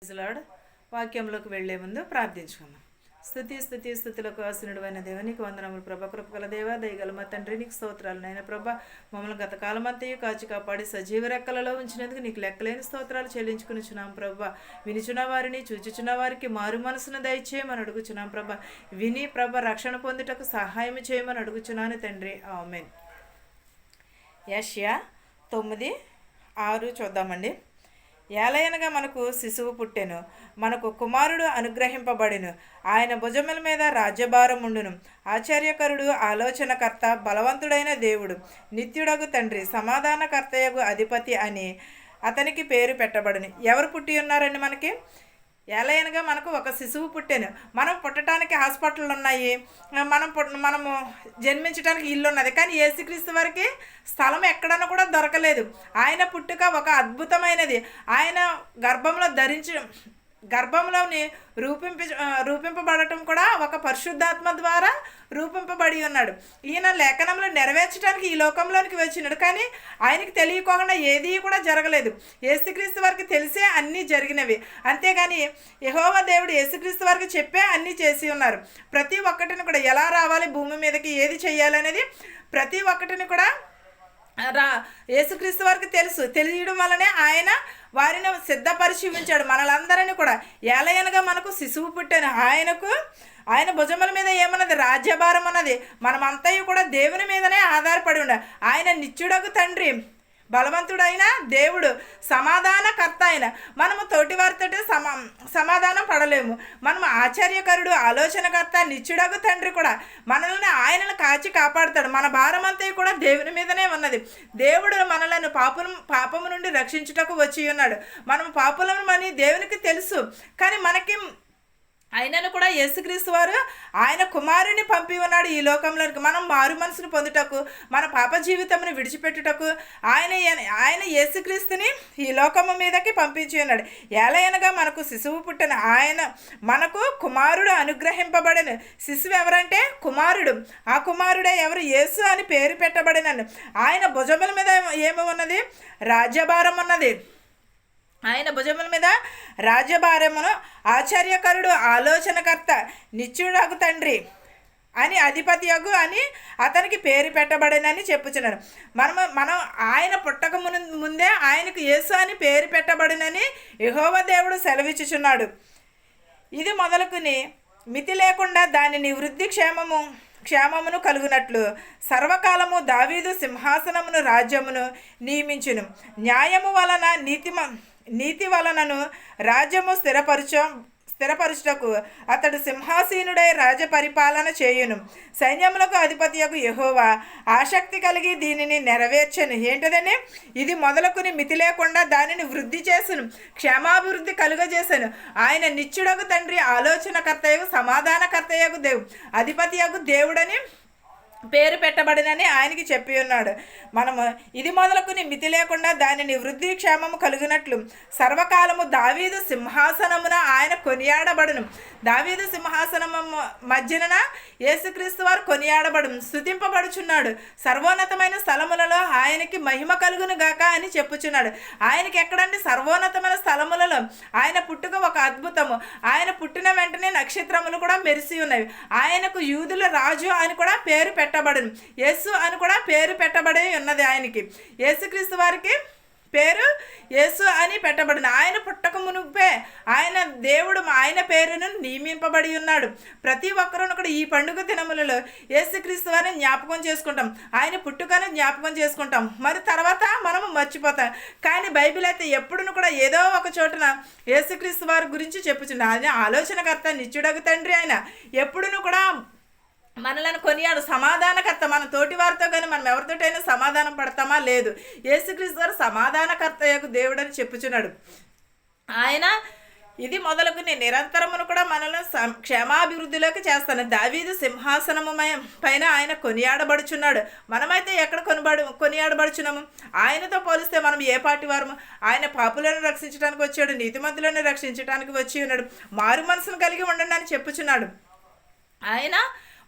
Praise lord. వాక్యంలోకి వెళ్లే ముందు ప్రార్థించుకుందాం. స్థుతులకు ఆసనుడైన దేవునికి వందనములు ప్రభా. కృపగల దేవ, దయగల మా తండ్రి, నీకు స్తోత్రాలు నాయన ప్రభా. మమ్మల్ని గత కాలమంతయు కాచి కాపాడి సజీవ రెక్కలలో ఉంచినందుకు నీకు లెక్కలేని స్తోత్రాలు చెల్లించుకునిచున్నాం ప్రభా. వినిచున్న వారిని చూచుచున్న వారికి మారు మనసును దయచేయమని అడుగుచున్నాం ప్రభా. విని ప్రభా రక్షణ పొందుటకు సహాయం చేయమని అడుగుచున్నాను తండ్రి. ఆమేన్. యెషయా 9:6 చూద్దామండి. ఏలయనగా మనకు శిశువు పుట్టెను, మనకు కుమారుడు అనుగ్రహింపబడెను, ఆయన భుజముల మీద రాజ్యభారం ఉండును. ఆశ్చర్యకరుడు, ఆలోచనకర్త, బలవంతుడైన దేవుడు, నిత్యుడగు తండ్రి, సమాధానకర్తయగు అధిపతి అని అతనికి పేరు పెట్టబడును. ఎవరు పుట్టి ఉన్నారండి మనకి? ఏలయనగా మనకు ఒక శిశువు పుట్టాను. మనం పుట్టడానికి హాస్పిటల్ ఉన్నాయి, మనము జన్మించడానికి ఇల్లు ఉన్నది. కానీ యేసుక్రీస్తు వారికి స్థలం ఎక్కడన్నా కూడా దొరకలేదు. ఆయన పుట్టుక ఒక అద్భుతమైనది. ఆయన గర్భంలోని రూపింపబడటం కూడా ఒక పరిశుద్ధాత్మ ద్వారా రూపింపబడి ఉన్నాడు. ఈయన లేఖనంలో నెరవేర్చడానికి ఈ లోకంలోనికి వచ్చినాడు. కానీ ఆయనకి తెలియకోకుండా ఏది కూడా జరగలేదు. యేసుక్రీస్తు వారికి తెలిసే అన్నీ జరిగినవి. అంతేగాని యెహోవా దేవుడు యేసుక్రీస్తు వారికి చెప్పే అన్నీ చేసి ఉన్నారు. ప్రతి ఒక్కటిని కూడా ఎలా రావాలి, భూమి మీదకి ఏది చేయాలనేది ప్రతి ఒక్కటిని కూడా యేసుక్రీస్తు వారికి తెలుసు. తెలియడం వల్లనే ఆయన వారిని సిద్ధపరిచి ఉంచాడు మనలందరినీ కూడా. ఏలయనగా మనకు శిశువు పుట్టాను, ఆయన భుజముల మీద ఏమన్నది? రాజ్యభారం అన్నది. మనమంతయు కూడా దేవుని మీదనే ఆధారపడి ఉండాలి. ఆయన నిత్యుడగు తండ్రి, బలవంతుడైన దేవుడు, సమాధానకర్త అయిన. మనము తోటివారితో సమాధానం పడలేము. మనము ఆశ్చర్యకరుడు, ఆలోచనకర్త, నిత్యుడగు తండ్రి కూడా. మనల్ని ఆయనను కాచి కాపాడుతాడు. మన భారం అంతా కూడా దేవుని మీదనే ఉన్నది. దేవుడు మనలను పాపము నుండి రక్షించుటకు వచ్చి ఉన్నాడు. మనం పాపులమని దేవునికి తెలుసు. కానీ మనకి ఆయనను కూడా యేసుక్రీస్తు వారు ఆయన కుమారుని పంపి ఉన్నాడు ఈ లోకంలోనికి. మనం మారు మనసును పొందుటకు, మన పాప జీవితమును విడిచిపెట్టుటకు ఆయన యేసుక్రీస్తుని ఈ లోకము మీదకి పంపించి ఉన్నాడు. ఏలయనగా మనకు శిశువు పుట్టిన, ఆయన మనకు కుమారుడు అనుగ్రహింపబడిన. శిశువు ఎవరంటే కుమారుడు. ఆ కుమారుడే ఎవరు? యేసు అని పేరు పెట్టబడినను. ఆయన భుజముల మీద ఏమి ఉన్నది? రాజ్యభారం ఉన్నది. ఆయన భుజముల మీద రాజ్యభారమును. ఆశ్చర్యకరుడు, ఆలోచనకర్త, నిత్యుడగు తండ్రి అని అధిపతియగు అని అతనికి పేరు పెట్టబడినని చెప్పుచున్నారు. మనం ఆయన పుట్టక ముందే ఆయనకు యేసు అని పేరు పెట్టబడినని యెహోవా దేవుడు సెలవిచ్చుచున్నాడు. ఇది మొదలుకుని మితి లేకుండా దానిని వృద్ధి క్షేమమును కలుగునట్లు సర్వకాలము దావీదు సింహాసనమును రాజ్యమును నియమించును. న్యాయము వలన నీతి వలనను రాజ్యము స్థిరపరచుటకు అతడు సింహాసీనుడై రాజ్య పరిపాలన చేయును. సైన్యములకు అధిపతియగు యెహోవా ఆసక్తి కలిగి దీనిని నెరవేర్చను. ఏంటదని? ఇది మొదలుకుని మితి లేకుండా దానిని వృద్ధి చేసును, క్షేమాభివృద్ధి కలుగజేసను. ఆయన నిత్యుడగు తండ్రి, ఆలోచనకర్తయగు, సమాధానకర్తయగు అధిపతియగు దేవుడని పేరు పెట్టబడినని ఆయనకి చెప్పి ఉన్నాడు. మనము ఇది మొదలుకుని మితి లేకుండా దానిని వృద్ధి క్షేమము కలిగినట్లు సర్వకాలము దావీదు సింహాసనమున ఆయన కొనియాడబడును. దావీదు సింహాసనము మధ్యన యేసుక్రీస్తు వారు కొనియాడబడును, స్తుతింపబడుచున్నాడు. సర్వోన్నతమైన స్థలములలో ఆయనకి మహిమ కలుగును గాక అని చెప్పుచున్నాడు. ఆయనకి ఎక్కడండి? సర్వోన్నతమైన స్థలములలో. ఆయన పుట్టుక ఒక అద్భుతము. ఆయన పుట్టిన వెంటనే నక్షత్రములు కూడా మెరిసి ఉన్నవి. ఆయనకు యూదుల రాజు అని కూడా పేరు పెట్టబడును. యేసు అని కూడా పేరు పెట్టబడి ఉన్నది. ఆయనకి యేసుక్రీస్తు వారికి పేరు యేసు అని పెట్టబడిన. ఆయన పుట్టక మునుపే ఆయన దేవుడు ఆయన పేరును నియమింపబడి ఉన్నాడు. ప్రతి ఒక్కరూ కూడా ఈ పండుగ దినములలో యేసుక్రీస్తు వారిని జ్ఞాపకం చేసుకుంటాం, ఆయన పుట్టుకను జ్ఞాపకం చేసుకుంటాం. మరి తర్వాత మనము మర్చిపోతాం. కానీ బైబిల్ అయితే ఎప్పుడును కూడా ఏదో ఒక చోటున యేసుక్రీస్తు వారి గురించి చెప్పుచున్నాడు. ఆయన ఆలోచనకర్త, నిత్యుడగు తండ్రి. ఆయన ఎప్పుడును కూడా మనలను కొనియాడు, సమాధానకర్త. మన తోటి వారితో కానీ మనం ఎవరితోటైనా సమాధానం పడతామా? లేదు. యేసుక్రీస్తు వారు సమాధానకర్తయ్యకు దేవుడని చెప్పుచున్నాడు. ఆయన ఇది మొదలుకుని నిరంతరమును కూడా మనల్ని క్షేమాభివృద్ధిలోకి చేస్తాను. దావీదు సింహాసనము పైన ఆయన కొనియాడబడుచున్నాడు. మనమైతే ఎక్కడ కొనియాడబడుచున్నాము? ఆయనతో పోలిస్తే మనం ఏ పార్టీ వారము? ఆయన పాపులను రక్షించడానికి వచ్చాడు, నీతిమంతులను రక్షించడానికి వచ్చి ఉన్నాడు. మారు మనసును కలిగి ఉండండి అని చెప్పుచున్నాడు. ఆయన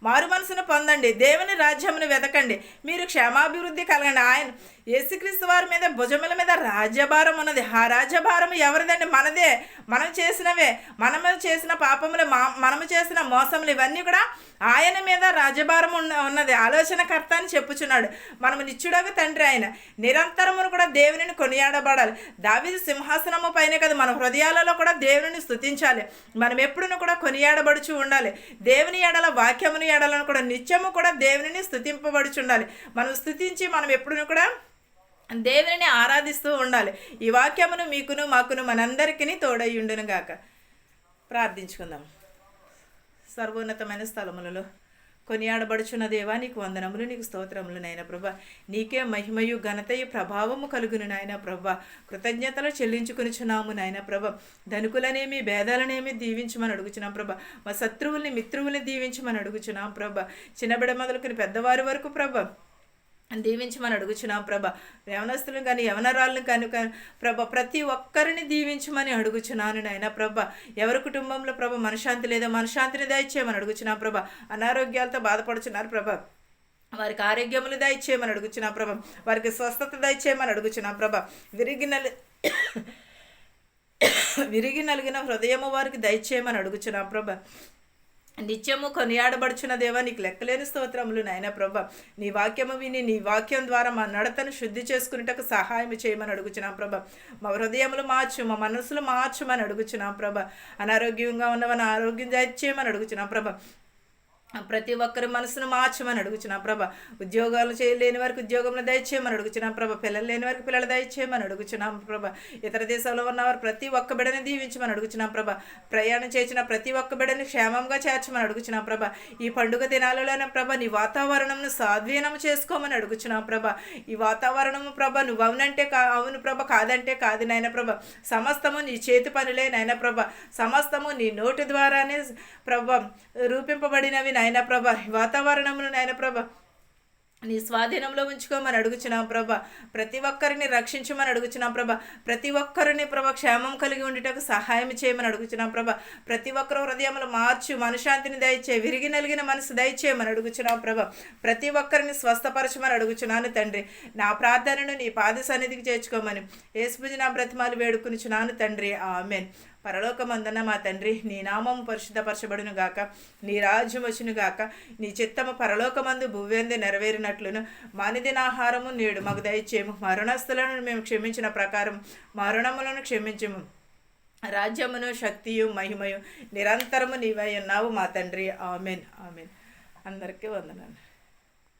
మారు మనసును పొందండి, దేవుని రాజ్యమును వెతకండి, మీరు క్షేమాభివృద్ధి కలగండి. ఆయన యేసుక్రీస్తు వారి మీద భుజముల మీద రాజ్యభారం ఉన్నది. ఆ రాజ్యభారం ఎవరిదండి? మనదే. మనం చేసినవే, మనము చేసిన పాపములు, మనము చేసిన మోసములు ఇవన్నీ కూడా ఆయన మీద రాజభారం ఉన్నది. ఆలోచనకర్త అని చెప్పుచున్నాడు. మనము నిత్యుడగు తండ్రి ఆయన. నిరంతరమును కూడా దేవునిని కొనియాడబడాలి. దావీదు సింహాసనము పైన కదా మన హృదయాలలో కూడా దేవుని స్తుతించాలి. మనం ఎప్పుడును కూడా కొనియాడబడుచు ఉండాలి. దేవుని ఎడల, వాక్యముని ఎడలను కూడా నిత్యము కూడా దేవునిని స్తుతింపబడుచుండాలి. మనం స్తుతించి మనం ఎప్పుడును కూడా దేవుని ఆరాధిస్తూ ఉండాలి. ఈ వాక్యమును మీకును మాకును మనందరికీ తోడయ్యుండును గాక. ప్రార్థించుకుందాం. సర్వోన్నతమైన స్థలములలో కొనియాడబడుచున్న దేవా, నీకు వందనములు, నీకు స్తోత్రములు నాయన ప్రభా. నీకే మహిమయు ఘనతయు ప్రభావము కలుగును నాయన ప్రభా. కృతజ్ఞతలు చెల్లించుకొనిచున్నాము నాయన ప్రభా. ధనుకులనేమి భేదాలనేమి దీవించమని అడుగుచున్నాం ప్రభా. మా శత్రువుల్ని మిత్రువుల్ని దీవించమని అడుగుచున్నాం ప్రభా. చిన్నబిడ మొదలుకొని పెద్దవారి వరకు ప్రభా దీవించమని అడుగుచున్నాం ప్రభా. యవనస్తులను కానీ యవనరాళ్ళను కానీ ప్రభా ప్రతి ఒక్కరిని దీవించమని అడుగుచున్నాను నాయన ప్రభా. ఎవరి కుటుంబంలో ప్రభా మనశ్శాంతి లేదో మనశ్శాంతిని దయచేయమని అడుగుచున్నాం ప్రభా. అనారోగ్యాలతో బాధపడుచున్నారు ప్రభా, వారికి ఆరోగ్యములు దయచేయమని అడుగుచున్నాం ప్రభా. వారికి స్వస్థత దయచేయమని అడుగుచున్నాం ప్రభా. విరిగి నలిగిన హృదయము వారికి దయచేయమని అడుగుచున్నాం ప్రభా. నిత్యము కొనియాడబడుచున్న దేవా, నీకు లెక్కలేని స్తోత్రములు నాయన ప్రభా. నీ వాక్యము విని నీ వాక్యం ద్వారా మా నడతను శుద్ధి చేసుకునేటకు సహాయం చేయమని అడుగుచున్నాం ప్రభా. మా హృదయములు మార్చు, మా మనసులు మార్చుమని అడుగుచున్నాం ప్రభా. అనారోగ్యంగా ఉన్నవని ఆరోగ్యం దయచేయమని అడుగుచున్నాం ప్రభా. ప్రతి ఒక్కరి మనసును మార్చమని అడుగుచున్నాం ప్రభా. ఉద్యోగాలు చేయలేని వారికి ఉద్యోగంలో దయచేయమని అడుగుచున్నాం ప్రభా. పిల్లలు లేని వారికి పిల్లలు దయచేయమని అడుగుచున్నాం ప్రభా. ఇతర దేశాల్లో ఉన్నవారు ప్రతి ఒక్క బిడ్డని దీవించమని అడుగుచున్నాం ప్రభా. ప్రయాణం చేసిన ప్రతి ఒక్క బిడ్డని క్షేమంగా చేర్చమని అడుగుచున్నాం ప్రభా. ఈ పండుగ దినాలలోనే ప్రభా నీ వాతావరణంను స్వాధీనం చేసుకోమని అడుగుచున్నాం ప్రభా. ఈ వాతావరణము ప్రభా నువ్వు అవునంటే అవును ప్రభా, కాదంటే కాదు నాయన ప్రభా. సమస్తము నీ చేతి పనులే నాయన ప్రభా. సమస్తము నీ నోటి ద్వారానే ప్రభా రూపింపబడినవి నాయన ప్రభా. వాతావరణమును నాయన ప్రభా నీ స్వాధీనంలో ఉంచుకోమని అడుగుచున్నాం ప్రభా. ప్రతి ఒక్కరిని రక్షించమని అడుగుచున్నాం ప్రభా. ప్రతి ఒక్కరిని ప్రభా క్షేమం కలిగి ఉండేటకు సహాయం చేయమని అడుగుచున్నాం ప్రభా. ప్రతి ఒక్కరు హృదయములు మార్చు, మనశ్శాంతిని దయచే, విరిగి నలిగిన మనసు దయచేయమని అడుగుచున్నాం ప్రభా. ప్రతి ఒక్కరిని స్వస్థపరచమని అడుగుచున్నాను తండ్రి. నా ప్రార్థనను నీ పాద సన్నిధికి చేర్చుకోమని యేసుపూజ నా బ్రతిమాలు వేడుకునిచున్నాను తండ్రి. ఆమేన్. పరలోకమందున్న మా తండ్రి, నీ నామము పరిశుద్ధపరచబడును గాక, నీ రాజ్యం వచ్చును గాక, నీ చిత్తము పరలోకమందు భూవేందు నెరవేరినట్లును మానిదినాహారము నేడు మాకు దయచేయము. మరణస్థులను మేము క్షమించిన ప్రకారం మరణములను క్షమించము. రాజ్యమును శక్తియు మహిమయు నిరంతరము నీవై ఉన్నావు మా తండ్రి. ఆమెన్. ఆమెన్. అందరికీ వందనాలు.